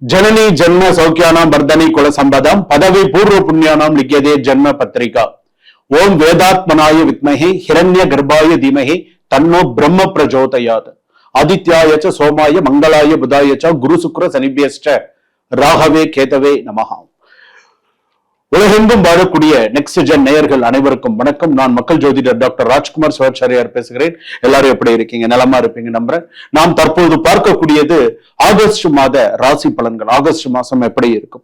जननी जन्म सौख्यानां वर्धनी कुल संपदां पदवी पूर्व पुण्यानां लिख्यते जन्म पत्रिका। ओम वेदात्मनाय विद्महे हिरण्य गर्भाय धीमहि तन्नो ब्रह्म प्रचोदयात्। आदित्याय च सोमाय मंगलाय बुधाय च गुरु शुक्र शनिभ्यश्च राहवे केतवे नमः। உலகெங்கும் வாழக்கூடிய நெக்ஸ்ட் ஜென் நேயர்கள் அனைவருக்கும் வணக்கம். நான் மக்கள் ஜோதிடர் டாக்டர் ராஜ்குமார் சிவாச்சாரியார் பேசுகிறேன். எல்லாரும் எப்படி இருக்கீங்க? நலமா இருப்பீங்க நம்புறேன். நாம் தற்போது பார்க்கக்கூடியது ஆகஸ்ட் மாத ராசி பலன்கள். ஆகஸ்ட் மாசம் எப்படி இருக்கும்?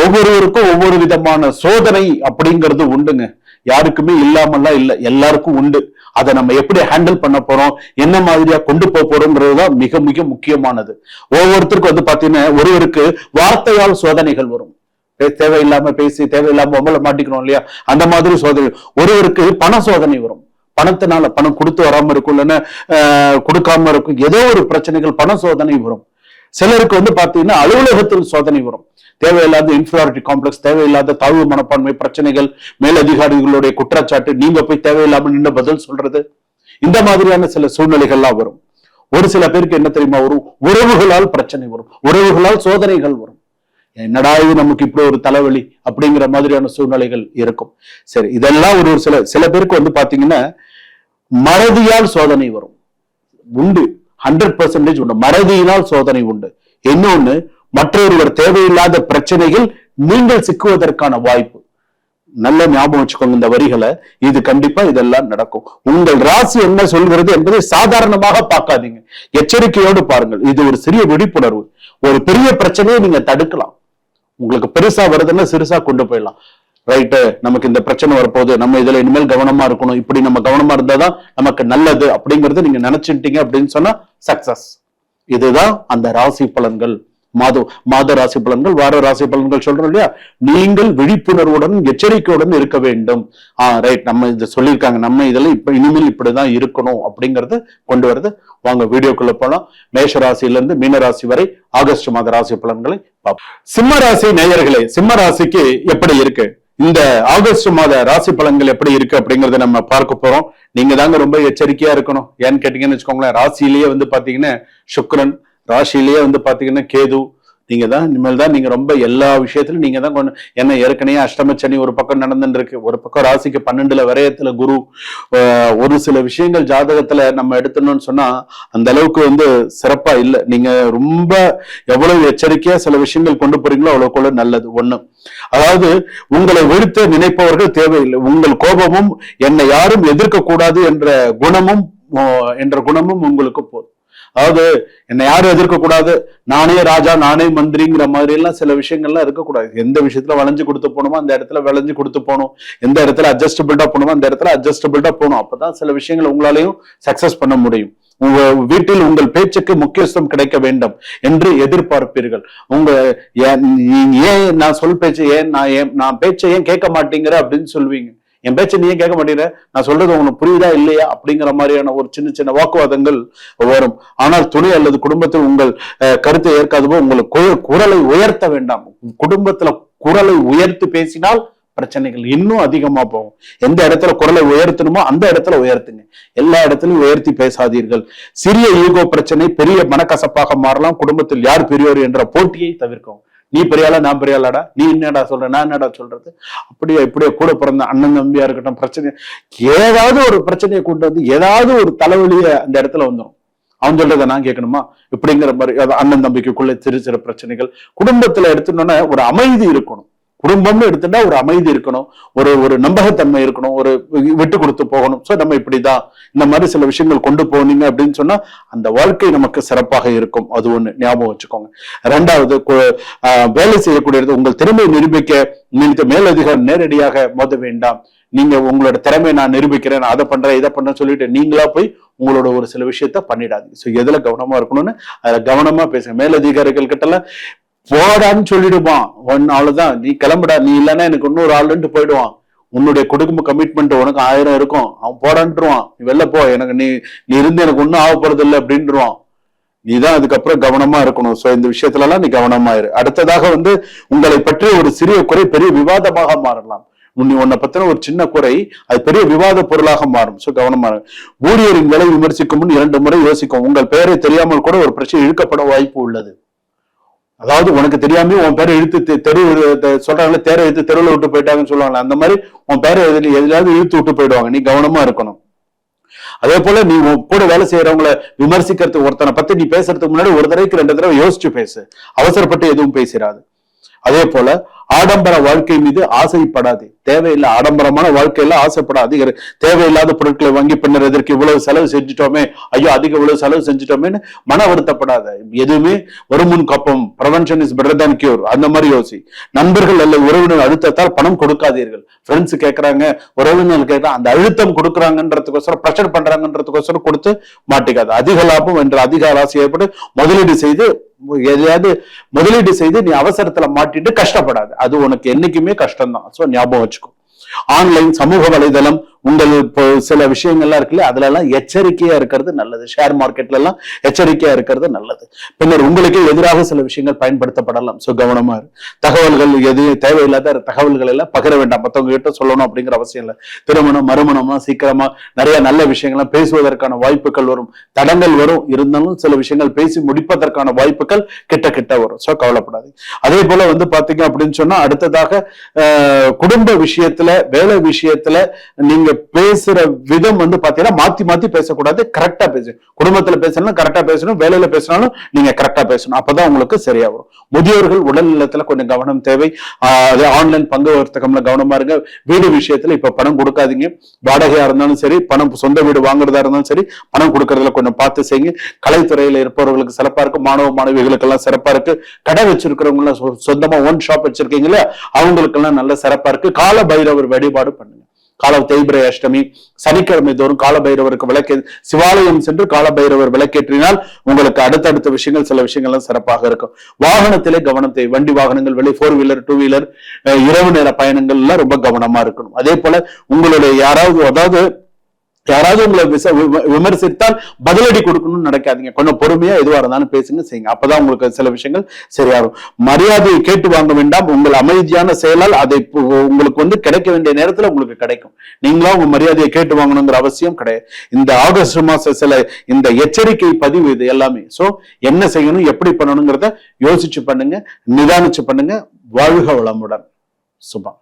ஒவ்வொருவருக்கும் ஒவ்வொரு விதமான சோதனை அப்படிங்கிறது உண்டுங்க. யாருக்குமே இல்லாமல்லாம் இல்லை, எல்லாருக்கும் உண்டு. அதை நம்ம எப்படி ஹேண்டில் பண்ண போறோம், என்ன மாதிரியா கொண்டு போக போறோம்ன்றதுதான் மிக மிக முக்கியமானது. ஒவ்வொருத்தருக்கும் பாத்தீங்கன்னா ஒருவருக்கு வார்த்தையால் சோதனைகள் வரும். தேவையில்லாம பேசி தேவையில்லாம உங்களை மாட்டிக்கணும் இல்லையா, அந்த மாதிரி சோதனை. ஒருவருக்கு பண சோதனை வரும். பணத்தினால பணம் கொடுத்து வராம இருக்கும், இல்லைன்னா கொடுக்காம இருக்கும், ஏதோ ஒரு பிரச்சனைகள் பண சோதனை வரும். சிலருக்கு பாத்தீங்கன்னா அலுவலகத்தில் சோதனை வரும். தேவையில்லாத இன்ஃபீரியாரிட்டி காம்ப்ளெக்ஸ், தேவையில்லாத தாழ்வு மனப்பான்மை பிரச்சனைகள், மேலதிகாரிகளுடைய குற்றச்சாட்டு, நீங்க போய் தேவையில்லாம நின்று பதில் சொல்றது, இந்த மாதிரியான சில சூழ்நிலைகள்லாம் வரும். ஒரு சில பேருக்கு என்ன தெரியுமா வரும், உறவுகளால் பிரச்சனை வரும், உறவுகளால் சோதனைகள் வரும். என்னடா இது நமக்கு இப்படி ஒரு தலைவலி அப்படிங்கிற மாதிரியான சூழ்நிலைகள் இருக்கும். சரி, இதெல்லாம் ஒரு சில பேருக்கு பாத்தீங்கன்னா மறதியால் சோதனை வரும். உண்டு, 100% உண்டு. மறதியினால் சோதனை உண்டு. இன்னொன்னு, மற்றொருவர் தேவையில்லாத பிரச்சனைகள் நீங்கள் சிக்குவதற்கான வாய்ப்பு. நல்ல ஞாபகம் வச்சுக்கோங்க இந்த வரிகளை. இது கண்டிப்பா இதெல்லாம் நடக்கும். உங்கள் ராசி என்ன சொல்கிறது என்பதை சாதாரணமாக பார்க்காதீங்க, எச்சரிக்கையோடு பாருங்கள். இது ஒரு சிறிய விழிப்புணர்வு. ஒரு பெரிய பிரச்சனையை நீங்க தடுக்கலாம். உங்களுக்கு பெருசா வருதுன்னா சிறுசா கொண்டு போயிடலாம். ரைட்டு, நமக்கு இந்த பிரச்சனை வரப்போகுது, நம்ம இதுல இனிமேல் கவனமா இருக்கணும், இப்படி நம்ம கவனமா இருந்தாதான் நமக்கு நல்லது அப்படிங்கறது நீங்க நினைச்சுட்டீங்க அப்படின்னு சொன்னா சக்சஸ். இதுதான் அந்த ராசி பலன்கள். மாத ராசி பலன்கள், வார ராசி பலன்கள் சொல்றோம் இல்லையா. நீங்கள் விழிப்புணர்வுடன் எச்சரிக்கையுடன் இருக்க வேண்டும். ரைட், நம்ம இதை சொல்லியிருக்காங்க, நம்ம இதெல்லாம் இப்ப இனிமேல் இப்படிதான் இருக்கணும் அப்படிங்கறது கொண்டு வருது. வாங்க வீடியோக்குள்ள போலாம். மேஷ ராசியில இருந்து மீன ராசி வரை ஆகஸ்ட் மாத ராசி பலன்களை பார்ப்போம். சிம்ம ராசி நேயர்களே, சிம்ம ராசிக்கு எப்படி இருக்கு இந்த ஆகஸ்ட் மாத ராசி பலன்கள் எப்படி இருக்கு அப்படிங்கறத நம்ம பார்க்க போறோம். நீங்க தாங்க ரொம்ப எச்சரிக்கையா இருக்கணும். ஏன்னு கேட்டீங்கன்னு வச்சுக்கோங்களேன், ராசியிலேயே பாத்தீங்கன்னா சுக்கிரன், ராசியிலேயே பாத்தீங்கன்னா கேது. நீங்க தான் இனிமேல் தான் நீங்க ரொம்ப எல்லா விஷயத்திலும் நீங்க தான் என்ன ஏற்கனவே அஷ்டமச்சனி ஒரு பக்கம் நடந்துட்டு இருக்கு, ஒரு பக்கம் ராசிக்கு 12ல விரயத்துல குரு. ஒரு சில விஷயங்கள் ஜாதகத்துல நம்ம எடுத்தோம்னு சொன்னா அந்த அளவுக்கு சிறப்பா இல்லை. நீங்க ரொம்ப எவ்வளவு எச்சரிக்கையா சில விஷயங்கள் கொண்டு போறீங்களோ அவ்வளவுக்குள்ள நல்லது. ஒண்ணு, அதாவது உங்களை வெறுத்த நினைப்பவர்கள் தேவையில்லை. உங்கள் கோபமும் என்னை யாரும் எதிர்க்க கூடாது என்ற குணமும் உங்களுக்கு போதும். அதாவது என்னை யாரும் எதிர்க்க கூடாது, நானே ராஜா நானே மந்திரிங்கிற மாதிரி எல்லாம் சில விஷயங்கள்லாம் இருக்கக்கூடாது. எந்த விஷயத்துல வளைஞ்சு கொடுத்து போகணுமோ அந்த இடத்துல விளைஞ்சு கொடுத்து போகணும், எந்த இடத்துல அட்ஜஸ்டபிள்டா போகணுமோ அந்த இடத்துல அட்ஜஸ்டபிள்டா போகணும். அப்பதான் சில விஷயங்கள் உங்களாலையும் சக்சஸ் பண்ண முடியும். உங்க வீட்டில் உங்கள் பேச்சுக்கு முக்கியத்துவம் கிடைக்க வேண்டும் என்று எதிர்பார்ப்பீர்கள். ஏன் நான் சொல் பேச்சு, நான் பேச்சை ஏன் கேட்க மாட்டேங்கிற அப்படின்னு சொல்லுவீங்க. என் பேச்சை நீ ஏன் கேட்க மாட்டேங்கிற, நான் சொல்றது உங்களுக்கு புரியுதா இல்லையா அப்படிங்கிற மாதிரியான ஒரு சின்ன சின்ன வாக்குவாதங்கள் வரும். ஆனால் துணை அல்லது குடும்பத்தில் உங்கள் கருத்தை ஏற்காதவோ உங்களுக்கு குரலை உயர்த்த வேண்டாம். குடும்பத்துல குரலை உயர்த்தி பேசினால் பிரச்சனைகள் இன்னும் அதிகமா போகும். எந்த இடத்துல குரலை உயர்த்தணுமோ அந்த இடத்துல உயர்த்துங்க. எல்லா இடத்துலயும் உயர்த்தி பேசாதீர்கள். சிறிய ஈகோ பிரச்சனை பெரிய மனக்கசப்பாக மாறலாம். குடும்பத்தில் யார் பெரியவர் என்ற போட்டியை தவிர்க்கவும். நீ பெரியாளா நான் பெரியாளாடா, நீ என்னடா சொல்ற நான் என்னடா சொல்றது, அப்படியே இப்படியே கூட பிறந்த அண்ணன் தம்பியா இருக்கட்டும், பிரச்சனை ஏதாவது ஒரு பிரச்சனையை கொண்டு ஏதாவது ஒரு தலைவலிய அந்த இடத்துல வந்துடும். அவன் சொல்றதை நான் கேட்கணுமா இப்படிங்கிற மாதிரி அண்ணன் தம்பிக்குள்ள சிறு சிறு பிரச்சனைகள். குடும்பத்துல எடுத்துட்டோன்னா ஒரு அமைதி இருக்கணும். குடும்பம்னு எடுத்துட்டா ஒரு அமைதி இருக்கணும், ஒரு நம்பகத்தன்மை இருக்கணும், ஒரு விட்டு கொடுத்து போகணும். சோ நம்ம இப்படிதான் இந்த மாதிரி சில விஷயங்கள் கொண்டு போனீங்க அப்படின்னு சொன்னா அந்த வாழ்க்கை நமக்கு சிறப்பாக இருக்கும். அது ஒண்ணு ஞாபகம் வச்சுக்கோங்க. ரெண்டாவது, வேலை செய்யக்கூடியது உங்கள் திறமையை நிரூபிக்க மேலதிகாரி நேரடியாக மோத வேண்டாம். நீங்க உங்களோட திறமையை நான் நிரூபிக்கிறேன், அதை பண்றேன் இதை பண்றேன்னு சொல்லிட்டு நீங்களா போய் உங்களோட ஒரு சில விஷயத்த பண்ணிடாதீங்க. சோ எதுல கவனமா இருக்கணும்னு அதுல கவனமா பேசுங்க. மேலதிகாரிகள் கிட்ட எல்லாம் போடான்னு சொல்லிடுவான். அவ்வளவுதான், நீ கிளம்புடா, நீ இல்லைன்னா எனக்கு இன்னொரு ஆளுன்ட்டு போயிடுவான். உன்னுடைய குடும்ப கமிட்மெண்ட் உனக்கு 1000 இருக்கும், அவன் போடான்ட்டுருவான். நீ வெளில போ, எனக்கு நீ இருந்து எனக்கு ஒன்னும் ஆகப்படுறது இல்லை அப்படின்ட்டுருவான். நீதான் அதுக்கப்புறம் கவனமா இருக்கணும். சோ இந்த விஷயத்துல எல்லாம் நீ கவனமா இரு. அடுத்ததாக உங்களை பற்றி ஒரு சிறிய குறை பெரிய விவாதமாக மாறலாம். உன்னை பத்தின ஒரு சின்ன குறை அது பெரிய விவாத பொருளாக மாறும். சோ கவனமா ஊழியரின் விலை விமர்சிக்கும் முன் 2 முறை யோசிக்கும். உங்கள் பெயரை தெரியாமல் கூட ஒரு பிரச்சனை இழுக்கப்பட வாய்ப்பு உள்ளது. அதாவது உனக்கு தெரியாம உன் பேரை இழுத்து தெரு சொல்றாங்களே, தேரை இழுத்து தெருவில் விட்டு போயிட்டாங்கன்னு சொல்லுவாங்க. அந்த மாதிரி உன் பேரை எதிலாவது இழுத்து விட்டு போயிடுவாங்க. நீ கவனமா இருக்கணும். அதே போல நீ கூட வேலை செய்யறவங்களை விமர்சிக்கிறதுக்கு, ஒருத்தனை பத்தி நீ பேசுறதுக்கு முன்னாடி ஒரு தடவைக்கு 2 தடவை யோசிச்சு பேசு. அவசரப்பட்டு எதுவும் பேசிடாது. அதே போல ஆடம்பர வாழ்க்கை மீது ஆசைப்படாது. தேவையில்லை ஆடம்பரமான வாழ்க்கையில ஆசைப்படாது. தேவையில்லாத பொருட்களை வாங்கி பின்னர் இதற்கு இவ்வளவு செலவு செஞ்சுட்டோமே, ஐயோ அதிக இவ்வளவு செலவு செஞ்சுட்டோமேன்னு மன வருத்தப்படாத. எதுவுமே வருமுன் கப்பம், prevention is better than cure. அந்த மாதிரி யோசி. நண்பர்கள் அல்ல உறவினர் அழுத்தத்தால் பணம் கொடுக்காதீர்கள். ஃப்ரெண்ட்ஸ் கேட்கறாங்க, உறவினர் கேட்கறாங்க, அந்த அழுத்தம் கொடுக்குறாங்கன்றதுக்கோசரம், ப்ரெஷர் பண்றாங்கன்றதுக்கோசரம் கொடுத்து மாட்டிக்காது. அதிக லாபம் என்ற அதிக ஆசை ஏற்பட்டு முதலீடு செய்து எதையாவது முதலீடு செய்து நீ அவசரத்துல மாட்டிட்டு கஷ்டப்படாது. அது உனக்கு என்னைக்குமே கஷ்டம்தான். சோ ஞாபகம் வச்சுக்கோ. ஆன்லைன் சமூக வலைதளம் உங்கள் சில விஷயங்கள்லாம் இருக்குல்ல, அதுல எல்லாம் எச்சரிக்கையா இருக்கிறது நல்லது. ஷேர் மார்க்கெட்ல எல்லாம் எச்சரிக்கையா இருக்கிறது நல்லது. பின்னர் உங்களுக்கு எதிராக சில விஷயங்கள் பயன்படுத்தப்படலாம். சோ கவனமா இரு. தகவல்கள் எதுவும் தேவையில்லாத தகவல்கள் எல்லாம் பகிர வேண்டாம். மற்றவங்க கிட்ட சொல்லணும் அப்படிங்கிற அவசியம் இல்லை. திருமணம் மறுமணமா சீக்கிரமா நிறைய நல்ல விஷயங்கள்லாம் பேசுவதற்கான வாய்ப்புகள் வரும், தடங்கள் வரும். இருந்தாலும் சில விஷயங்கள் பேசி முடிப்பதற்கான வாய்ப்புகள் கிட்ட வரும். சோ கவலைப்படாது. அதே போல பாத்தீங்க அப்படின்னு சொன்னா, அடுத்ததாக குடும்ப விஷயத்துல, வேலை விஷயத்துல நீங்க பேசுற விதம் பாத்தீங்கன்னா மாத்தி மாத்தி பேசக்கூடாது. கரெக்டா பேசு. குடும்பத்துல பேசணும் கரெக்டா பேசணும், வேலையில பேசினாலும் நீங்க கரெக்டா பேசணும். அப்பதான் உங்களுக்கு சரியா வரும். முதியோர்கள் உடல் நலத்துல கொஞ்சம் கவனம் தேவை. அதே ஆன்லைன் பங்கு வர்த்தகம்ல கவனமா இருங்க. வீடு விஷயத்துல இப்ப பணம் கொடுக்காதீங்க. வாடகையா இருந்தாலும் சரி, பணம் சொந்த வீடு வாங்குறதா இருந்தாலும் சரி, பணம் கொடுக்கறதுல கொஞ்சம் பார்த்து செய்யுங்க. கலைத்துறையில இருப்பவர்களுக்கு சிறப்பா இருக்கு. மாணவ மாணவிகளுக்கு எல்லாம் சிறப்பா இருக்கு. கடை வச்சிருக்கிறவங்க எல்லாம் சொந்தமா ஓன் ஷாப் வச்சிருக்கீங்களா, அவங்களுக்கு எல்லாம் நல்ல சிறப்பா இருக்கு. கால பைரவர் வழிபாடு பண்ணுங்க. கால தேய்பிரை அஷ்டமி சனிக்கிழமை தோறும் கால பைரவருக்கு விளக்கே சிவாலயம் சென்று கால பைரவர் விளக்கேற்றினால் உங்களுக்கு அடுத்தடுத்த விஷயங்கள், சில விஷயங்கள்லாம் சிறப்பாக இருக்கும். வாகனத்திலே கவனம் தேவை. வண்டி வாகனங்கள், வெளியே 4 வீலர் 2 வீலர், இரவு நேர பயணங்கள் எல்லாம் ரொம்ப கவனமா இருக்கணும். அதே போல உங்களுடைய யாராவது உங்களை விமர்சித்தால் பதிலடி கொடுக்கணும்னு நினைக்காதீங்க. கொஞ்சம் பொறுமையா எதுவா இருந்தாலும் பேசுங்க, செய்யுங்க. அப்பதான் உங்களுக்கு சில விஷயங்கள் சரியாகும். மரியாதையை கேட்டு வாங்க வேண்டாம். உங்கள் அமைதியான செயலால் அதை உங்களுக்கு கிடைக்க வேண்டிய நேரத்துல உங்களுக்கு கிடைக்கும். நீங்களா உங்க மரியாதையை கேட்டு வாங்கணுங்கிற அவசியம் கிடையாது. இந்த ஆகஸ்ட் மாச சில இந்த எச்சரிக்கை பதிவு இது எல்லாமே. சோ என்ன செய்யணும், எப்படி பண்ணணுங்கிறத யோசிச்சு பண்ணுங்க, நிதானிச்சு பண்ணுங்க. வாழ்க வளமுடன். சுபம்.